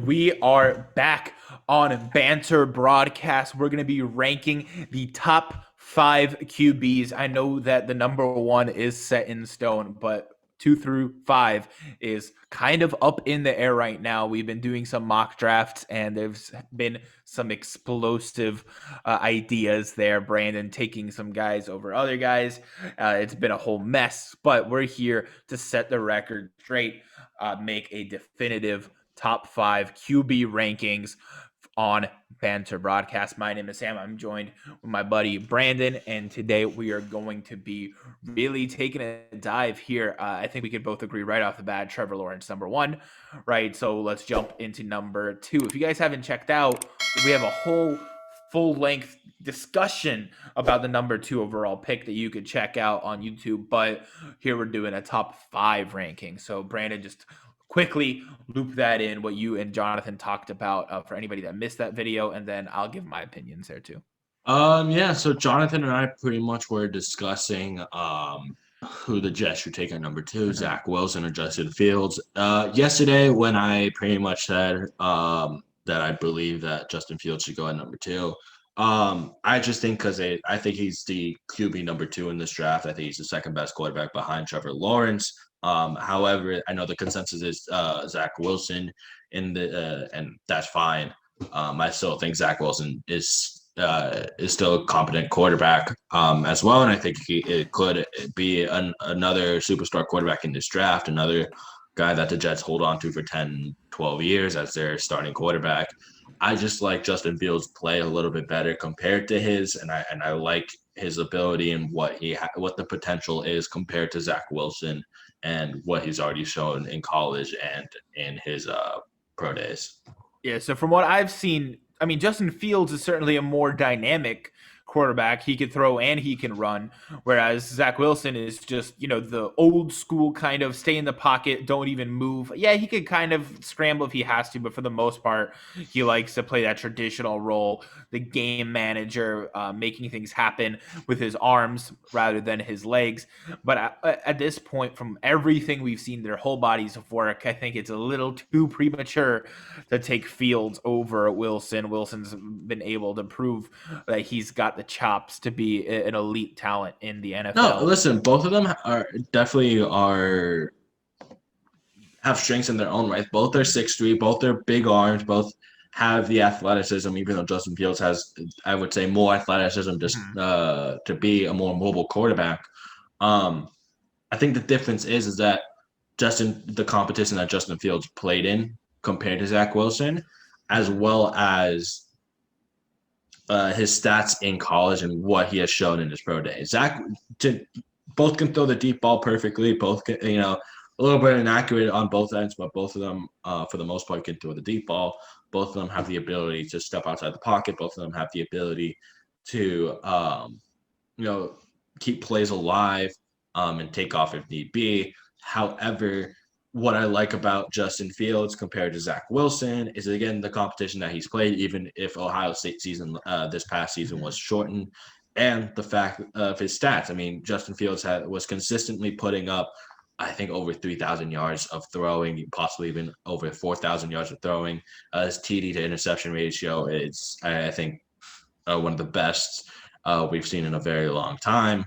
and we are back on Banter Broadcast. We're going to be ranking the top five QBs. I know that the number one is set in stone, but two through five is kind of up in the air right now. We've been doing some mock drafts, and there's been some explosive ideas there. Brandon taking some guys over other guys. It's been a whole mess, but we're here to set the record straight, make a definitive top five QB rankings on Banter Broadcast. My name is Sam. I'm joined with my buddy Brandon, and today we are going to be really taking a dive here. I think we could both agree right off the bat, Trevor Lawrence, number one, right? So let's jump into number two. If you guys haven't checked out, we have a whole full length discussion about the number two overall pick that you could check out on YouTube. But here we're doing a top five ranking. So, Brandon, just quickly loop that in what you and Jonathan talked about for anybody that missed that video, and then I'll give my opinions there too. Yeah, so Jonathan and I pretty much were discussing who the Jets should take at number two, Zach Wilson or Justin Fields. Yesterday when I pretty much said that I believe that Justin Fields should go at number two. I just think I think he's the QB number two in this draft. I think he's the second best quarterback behind Trevor Lawrence. However, I know the consensus is Zach Wilson and that's fine. I still think Zach Wilson is still a competent quarterback as well, and I think it could be another superstar quarterback in this draft, another guy that the Jets hold on to for 10, 12 years as their starting quarterback. I just like Justin Fields' play a little bit better compared to his, and I like his ability and what the potential is compared to Zach Wilson and what he's already shown in college and in his pro days. Yeah, so from what I've seen, I mean, Justin Fields is certainly a more dynamic quarterback. He can throw and he can run, whereas Zach Wilson is just, the old school kind of stay in the pocket, don't even move. Yeah, he could kind of scramble if he has to, but for the most part, he likes to play that traditional role, the game manager, making things happen with his arms rather than his legs. But at this point, from everything we've seen, their whole bodies of work, I think it's a little too premature to take Fields over Wilson. Wilson's been able to prove that he's got the chops to be an elite talent in the NFL. No, listen, both of them have strengths in their own right. Both are 6'3", both are big arms, both have the athleticism, even though Justin Fields has, I would say, more athleticism just to be a more mobile quarterback. I think the difference is that the competition that Justin Fields played in compared to Zach Wilson, as well as his stats in college and what he has shown in his pro days. Both can throw the deep ball perfectly. Both can, a little bit inaccurate on both ends, but both of them, for the most part, can throw the deep ball. Both of them have the ability to step outside the pocket. Both of them have the ability to, keep plays alive and take off if need be. However, what I like about Justin Fields compared to Zach Wilson is, again, the competition that he's played, even if Ohio State season this past season was shortened, and the fact of his stats. I mean, Justin Fields was consistently putting up, I think, over 3,000 yards of throwing, possibly even over 4,000 yards of throwing. His TD to interception ratio is, I think, one of the best we've seen in a very long time.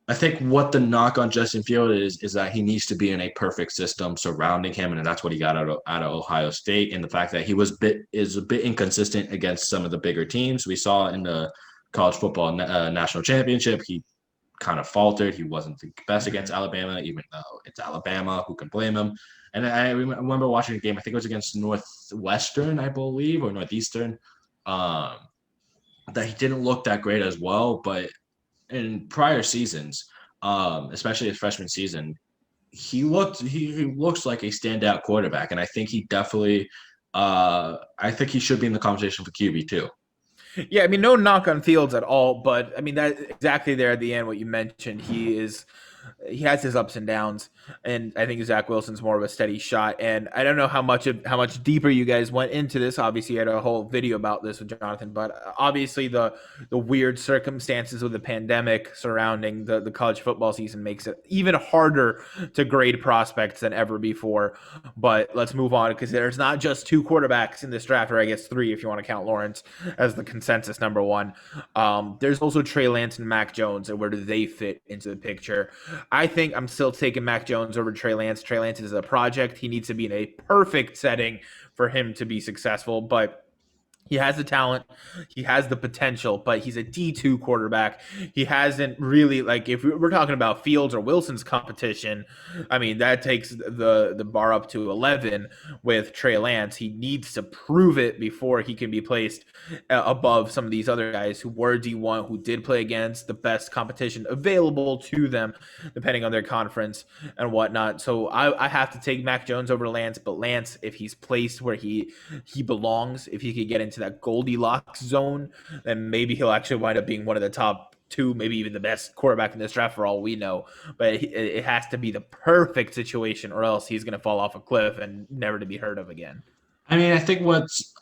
I think what the knock on Justin Fields is that he needs to be in a perfect system surrounding him, and that's what he got out of Ohio State. And the fact that he is a bit inconsistent against some of the bigger teams. We saw in the college football national championship, he kind of faltered. He wasn't the best against Alabama, even though it's Alabama. Who can blame him? And I remember watching a game. I think it was against Northwestern, I believe, or Northeastern. That he didn't look that great as well, but in prior seasons, especially his freshman season, he looks like a standout quarterback, and I think he definitely, I think he should be in the conversation for QB too. Yeah, I mean, no knock on Fields at all, but I mean that exactly there at the end what you mentioned. He is he has his ups and downs, and I think Zach Wilson's more of a steady shot. And I don't know how much deeper you guys went into this. Obviously, you had a whole video about this with Jonathan, but obviously the weird circumstances of the pandemic surrounding the college football season makes it even harder to grade prospects than ever before. But let's move on because there's not just two quarterbacks in this draft, or I guess three if you want to count Lawrence as the consensus number one. There's also Trey Lance and Mac Jones, and where do they fit into the picture? I think I'm still taking Mac Jones over Trey Lance. Trey Lance is a project. He needs to be in a perfect setting for him to be successful, but he has the talent, he has the potential, but he's a D2 quarterback. He hasn't really, like, if we're talking about Fields or Wilson's competition, I mean, that takes the bar up to 11 with Trey Lance. He needs to prove it before he can be placed above some of these other guys who were D1, who did play against the best competition available to them, depending on their conference and whatnot. So I have to take Mac Jones over Lance, but Lance, if he's placed where he belongs, if he could get into that Goldilocks zone, then maybe he'll actually wind up being one of the top two, maybe even the best quarterback in this draft for all we know. But it has to be the perfect situation, or else he's going to fall off a cliff and never to be heard of again. I mean, I think what's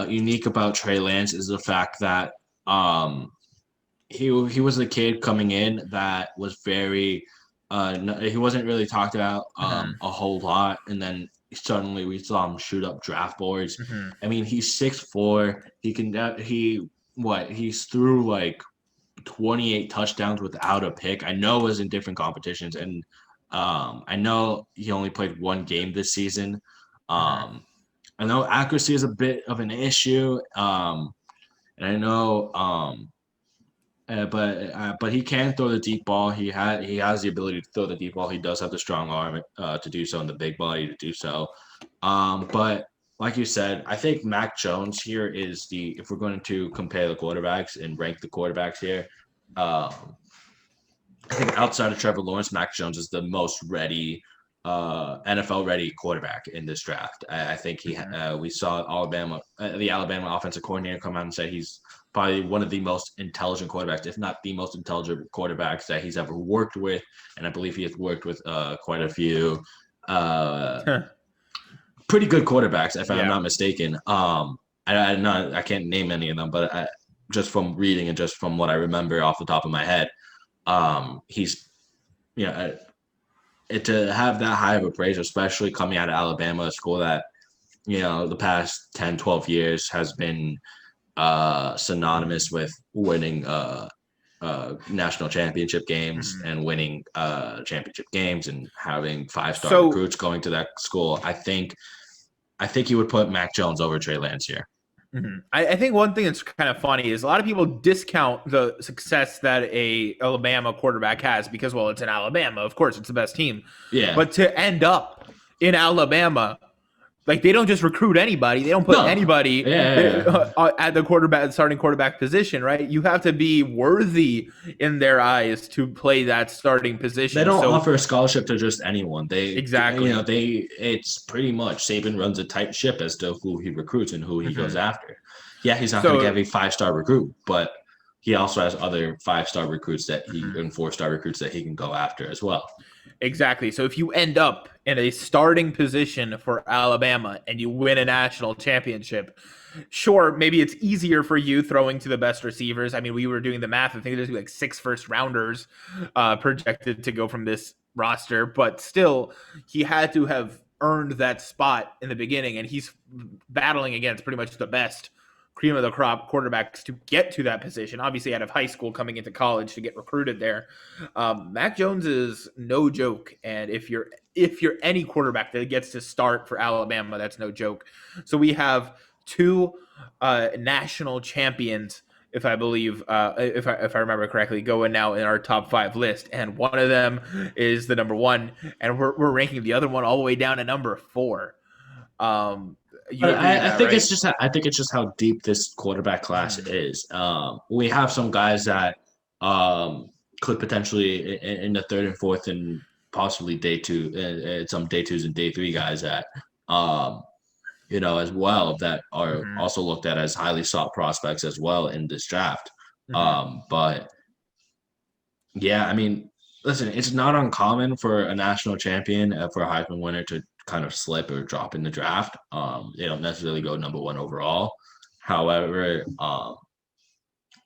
unique about Trey Lance is the fact that he was a kid coming in that was very he wasn't really talked about a whole lot, and then suddenly we saw him shoot up draft boards. I mean, he's 6'4". He's through like 28 touchdowns without a pick. I know it was in different competitions, and I know he only played one game this season. I know accuracy is a bit of an issue, and I know, but he can throw the deep ball. He has the ability to throw the deep ball. He does have the strong arm to do so, and the big body to do so. But like you said, I think Mac Jones here is if we're going to compare the quarterbacks and rank the quarterbacks here, I think outside of Trevor Lawrence, Mac Jones is the most ready. NFL ready quarterback in this draft. I think we saw the Alabama offensive coordinator come out and say he's probably one of the most intelligent quarterbacks, if not the most intelligent quarterbacks that he's ever worked with. And I believe he has worked with quite a few pretty good quarterbacks, if I'm not mistaken. I can't name any of them, but just from reading and just from what I remember off the top of my head, he's to have that high of a praise, especially coming out of Alabama, a school that, the past 10, 12 years has been synonymous with winning national championship games and winning championship games and having five-star recruits going to that school. I think you would put Mac Jones over Trey Lance here. I think one thing that's kind of funny is a lot of people discount the success that a Alabama quarterback has because, well, it's in Alabama. Of course, it's the best team. Yeah. But to end up in Alabama, like, they don't just recruit anybody. They don't put anybody at the starting quarterback position, right? You have to be worthy in their eyes to play that starting position. They don't offer a scholarship to just anyone. Exactly. It's pretty much Saban runs a tight ship as to who he recruits and who he goes after. Yeah, he's not going to get a 5-star recruit, but he also has other 5-star recruits and 4-star recruits that he can go after as well. Exactly. So if you end up in a starting position for Alabama and you win a national championship, sure, maybe it's easier for you throwing to the best receivers. I mean, we were doing the math. I think there's like 6 first-rounders projected to go from this roster, but still, he had to have earned that spot in the beginning, and he's battling against pretty much the best cream of the crop quarterbacks to get to that position, obviously out of high school coming into college to get recruited there. Mac Jones is no joke, and if you're any quarterback that gets to start for Alabama, that's no joke. So we have 2 national champions, if I believe, if I remember correctly, going now in our top 5 list, and one of them is the number 1, and we're ranking the other one all the way down to number 4. I think it's just how deep this quarterback class is. We have some guys that could potentially in the 3rd and 4th and possibly day 2, some day 2s and day 3 guys that as well that are also looked at as highly sought prospects as well in this draft. But yeah, I mean, Listen, it's not uncommon for a national champion, for a Heisman winner to kind of slip or drop in the draft. They don't necessarily go number one overall. However,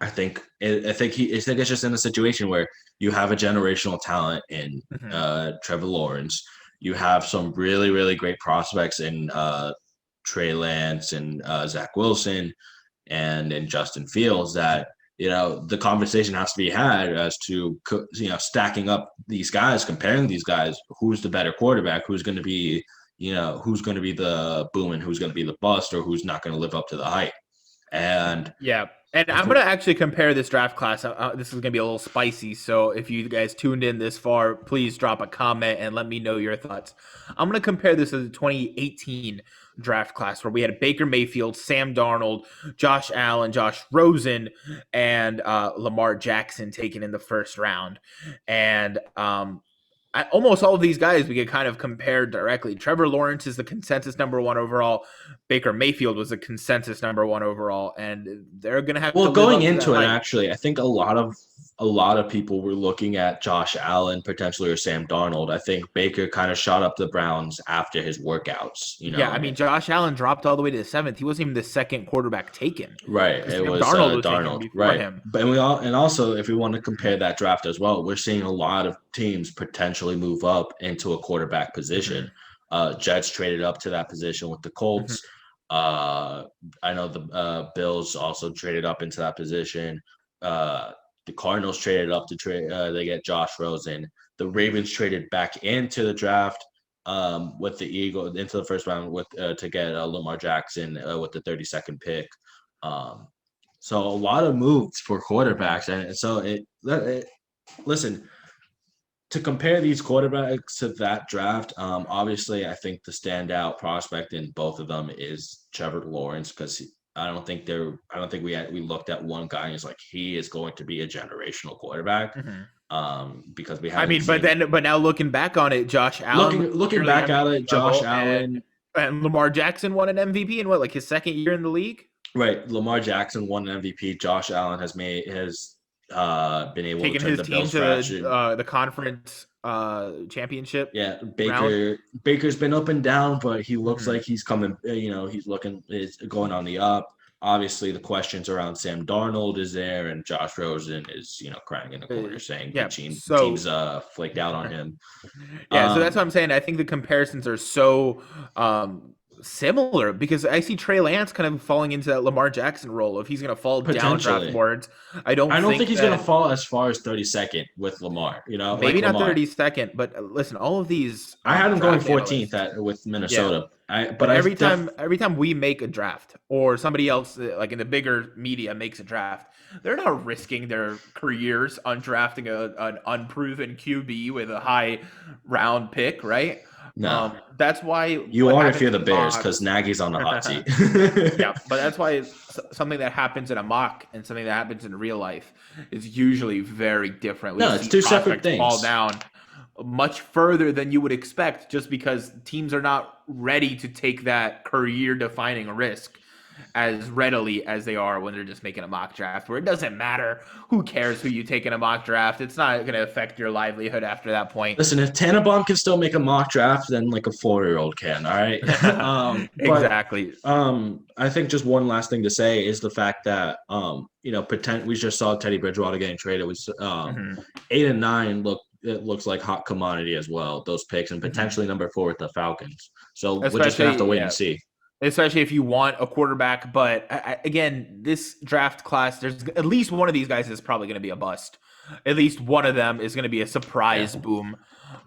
I think it's just in a situation where you have a generational talent in Mhm. Trevor Lawrence. You have some really, really great prospects in Trey Lance and Zach Wilson and in Justin Fields that the conversation has to be had as to stacking up these guys, comparing these guys, who's the better quarterback, who's going to be the boom and who's going to be the bust, or who's not going to live up to the hype. And Yeah. And I'm going to actually compare this draft class. This is going to be a little spicy. So if you guys tuned in this far, please drop a comment and let me know your thoughts. I'm going to compare this to the 2018 draft class where we had Baker Mayfield, Sam Darnold, Josh Allen, Josh Rosen, and Lamar Jackson taken in the first round. And almost all of these guys we could kind of compare directly. Trevor Lawrence is the consensus number one overall. Baker Mayfield was a consensus number one overall, and they're going to have to live going up to into that it, hype. actually, I think a lot of people were looking at Josh Allen potentially or Sam Darnold. I think Baker kind of shot up the Browns after his workouts, Yeah, I mean, Josh Allen dropped all the way to the seventh. He wasn't even the second quarterback taken Right. because It Sam was Darnold was taken Darnold. before Right. him. But and also if we want to compare that draft as well, we're seeing a lot of teams potentially move up into a quarterback position. Hmm. Jets traded up to that position with the Hmm. Colts. Uh, I know the Bills also traded up into that position. The Cardinals traded up to trade. They get Josh Rosen. The Ravens traded back into the draft with the Eagles into the first round with to get Lamar Jackson with the 32nd pick. Um, so a lot of moves for Hmm. quarterbacks, and so listen, to compare these quarterbacks to that draft, obviously I think the standout prospect in both of them is Trevor Lawrence because I don't think we looked at one guy and it's like he is going to be a generational quarterback. Hmm. Because we I haven't mean, seen but now looking back on it, Josh Allen was looking nearly back at it, MVP Josh level, Allen. and Lamar Jackson won an MVP in what, like his second year in the league, Right, Lamar Jackson won an MVP. Josh Allen has been able to taking turn his the Bills team to fraction. the conference championship Yeah, round. Baker's been up and down, but he looks Hmm. like he's coming. Is going on the up. Obviously, the questions around Sam Darnold is there, and Josh Rosen is crying in the corner saying the Yeah, team's so flaked out on him. yeah, so that's Um, what I'm saying. I think the comparisons are so similar because I see Trey Lance kind of falling into that Lamar Jackson role. If he's going to fall down draft Potentially, boards, I don't I don't think think he's gonna that. fall as far as 32nd with Lamar. Maybe Like not Lamar. 32nd, but listen, all of these I had him going draft 14th analysts, with yeah. Minnesota. But every time we make a draft, or somebody else like in the bigger media makes a draft, they're not risking their careers on drafting an unproven QB with a high round pick, right? No, That's why you what are if happens you're the in Bears because mocks. Nagy's on the hot seat. Yeah, but that's why something that happens in a mock and something that happens in real life is usually very different. We No, it's see two separate prospects fall things. down much further than you would expect just because teams are not ready to take that career defining risk as readily as they are when they're just making a mock draft where it doesn't matter who cares who you take in a mock draft. It's not going to affect your livelihood after that point. Listen, if Tannenbaum can still make a mock draft, then like a 4-year-old can. All right. But Exactly. I think just one last thing to say is the fact that we just saw Teddy Bridgewater getting traded. Was Hmm. 8 and 9 it looks like hot commodity as well. Those picks and Hmm. potentially number 4 with the Falcons. So we're just gonna have to Especially, wait and yeah, see. especially if you want a quarterback. But again, this draft class, there's at least one of these guys is probably going to be a bust. At least one of them is going to be a Yeah. surprise boom.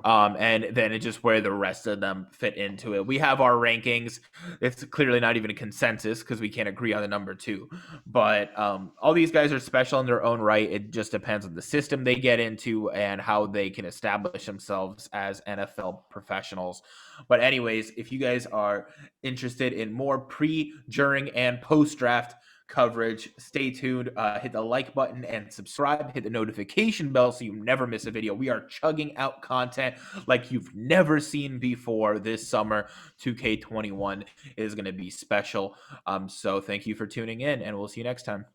And then it's just where the rest of them fit into it. We have our rankings. It's clearly not even a consensus because we can't agree on the number two. But all these guys are special in their own right. It just depends on the system they get into and how they can establish themselves as NFL professionals. But, anyways, if you guys are interested in more pre, during, and post draft coverage, stay tuned. Hit the like button and subscribe. Hit the notification bell so you never miss a video. We are chugging out content like you've never seen before this summer. 2K21 is going to be special. So thank you for tuning in, and we'll see you next time.